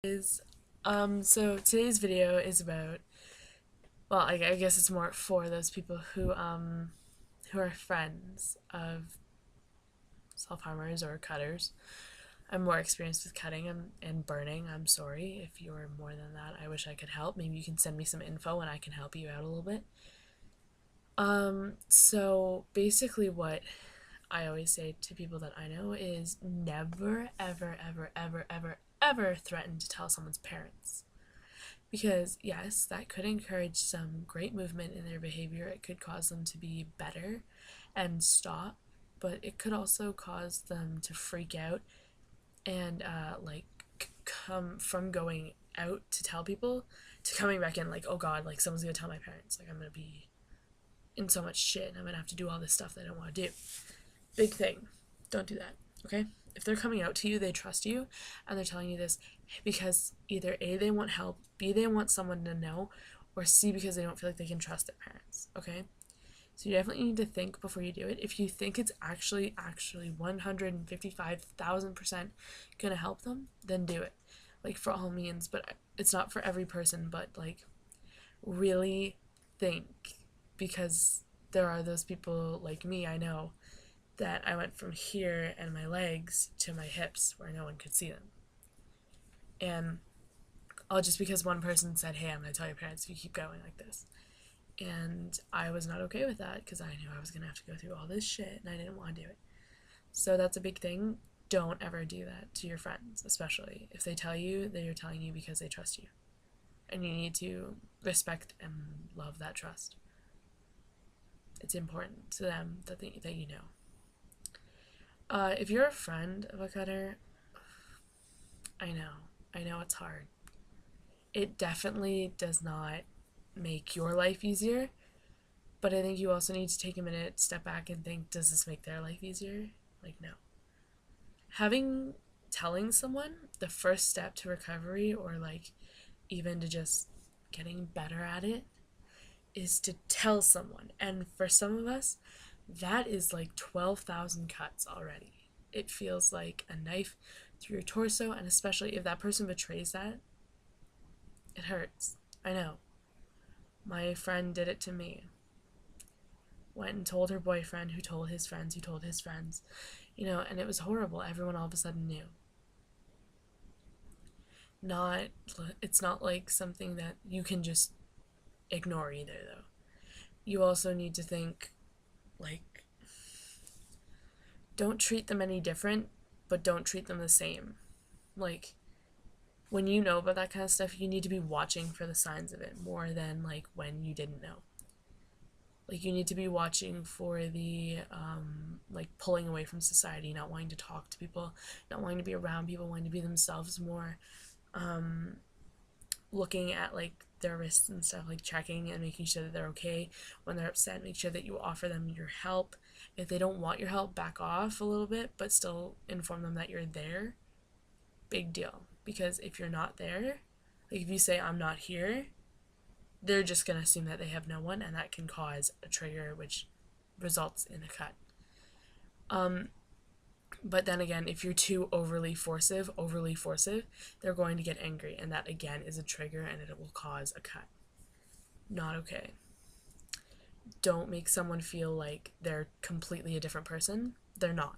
So today's video is about, well, I guess it's more for those people who are friends of self-harmers or cutters. I'm more experienced with cutting and burning. I'm sorry if you're more than that. I wish I could help. Maybe you can send me some info and I can help you out a little bit. So basically what I always say to people that I know is never, ever, ever, ever, ever, ever threaten to tell someone's parents. Because, yes, that could encourage some great movement in their behavior. It could cause them to be better and stop, but it could also cause them to freak out and, come from going out to tell people to coming back in, like, oh god, like, someone's gonna tell my parents. Like, I'm gonna be in so much shit and I'm gonna have to do all this stuff that I don't wanna do. Big thing. Don't do that, okay? If they're coming out to you, they trust you, and they're telling you this because either A, they want help, B, they want someone to know, or C, because they don't feel like they can trust their parents, okay? So you definitely need to think before you do it. If you think it's actually 155,000% gonna help them, then do it. Like, for all means, but it's not for every person, but, like, really think, because there are those people like me, I know, that I went from here and my legs to my hips where no one could see them. And all just because one person said, hey, I'm going to tell your parents if you keep going like this. And I was not okay with that because I knew I was going to have to go through all this shit and I didn't want to do it. So that's a big thing. Don't ever do that to your friends, especially if they tell you, they're telling you because they trust you. And you need to respect and love that trust. It's important to them that you know. If you're a friend of a cutter, I know it's hard. It definitely does not make your life easier, but I think you also need to take a minute, step back, and think, does this make their life easier? Like, no. Telling someone the first step to recovery, or like even to just getting better at it, is to tell someone. And for some of us, that is like 12,000 cuts already. It feels like a knife through your torso, and especially if that person betrays that, it hurts. I know. My friend did it to me. Went and told her boyfriend, who told his friends, who told his friends, and it was horrible. Everyone all of a sudden knew. Not, it's not like something that you can just ignore either, though. You also need to think, like, don't treat them any different, but don't treat them the same. Like, when you know about that kind of stuff, you need to be watching for the signs of it more than like when you didn't know. Like, you need to be watching for the like pulling away from society, not wanting to talk to people, not wanting to be around people, wanting to be themselves more, looking at like their wrists and stuff, like checking and making sure that they're okay. When they're upset, make sure that you offer them your help. If they don't want your help, back off a little bit, but still inform them that you're there. Big deal. Because if you're not there, like if you say I'm not here, they're just going to assume that they have no one, and that can cause a trigger which results in a cut. But then again, if you're too overly forcive, they're going to get angry, and that again is a trigger, and it will cause a cut. Not okay. Don't make someone feel like they're completely a different person. They're not.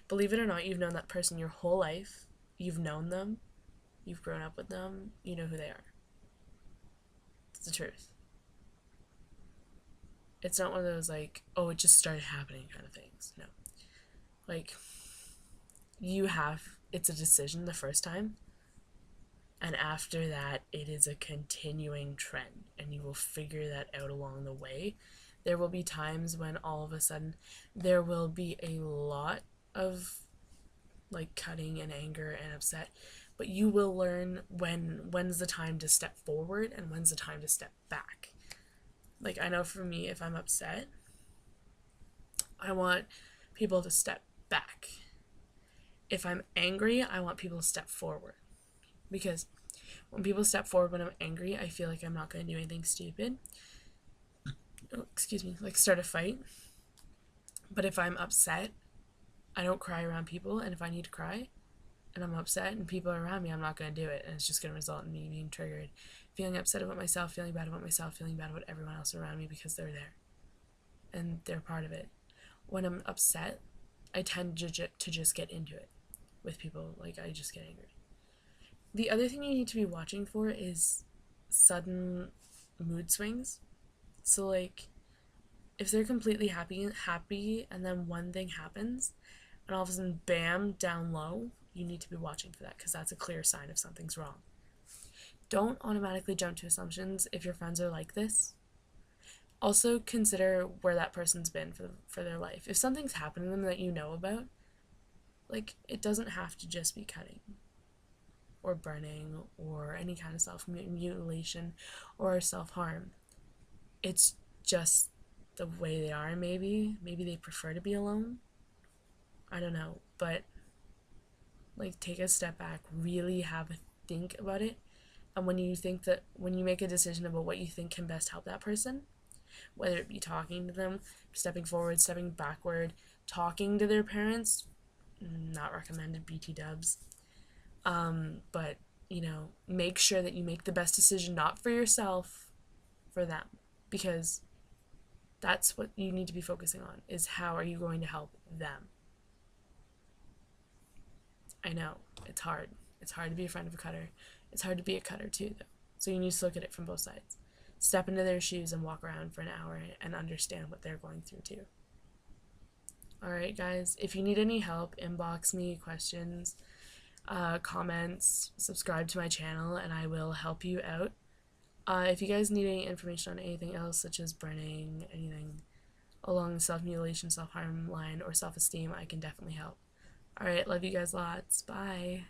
Believe it or not, you've known that person your whole life. You've known them. You've grown up with them. You know who they are. It's the truth. It's not one of those like, oh, it just started happening kind of things. No. Like, it's a decision the first time, and after that, it is a continuing trend, and you will figure that out along the way. There will be times when all of a sudden there will be a lot of like cutting and anger and upset, but you will learn when's the time to step forward and when's the time to step back. Like, I know for me, if I'm upset, I want people to step back. If I'm angry, I want people to step forward. Because when people step forward when I'm angry, I feel like I'm not going to do anything stupid. Oh, excuse me, like start a fight. But if I'm upset, I don't cry around people, and if I need to cry, and I'm upset and people are around me, I'm not going to do it, and it's just going to result in me being triggered, feeling upset about myself, feeling bad about myself, feeling bad about everyone else around me because they're there and they're part of it. When I'm upset, I tend to just get into it with people. Like, I just get angry. The other thing you need to be watching for is sudden mood swings. So, like, if they're completely happy and then one thing happens and all of a sudden, bam, down low, you need to be watching for that because that's a clear sign if something's wrong. Don't automatically jump to assumptions if your friends are like this. Also consider where that person's been for their life. If something's happened to them that you know about, like, it doesn't have to just be cutting or burning or any kind of self-mutilation or self-harm. It's just the way they are. Maybe they prefer to be alone. I don't know, but like, take a step back, really have a think about it, and when you make a decision about what you think can best help that person, whether it be talking to them, stepping forward, stepping backward, talking to their parents, not recommended, BT dubs, but make sure that you make the best decision, not for yourself, for them, because that's what you need to be focusing on, is how are you going to help them. I know, it's hard. It's hard to be a friend of a cutter. It's hard to be a cutter too, though. So you need to look at it from both sides. Step into their shoes and walk around for an hour and understand what they're going through too. Alright, guys, if you need any help, inbox me questions, comments, subscribe to my channel, and I will help you out. If you guys need any information on anything else, such as burning, anything along the self-mutilation, self-harm line, or self-esteem, I can definitely help. Alright, love you guys lots. Bye.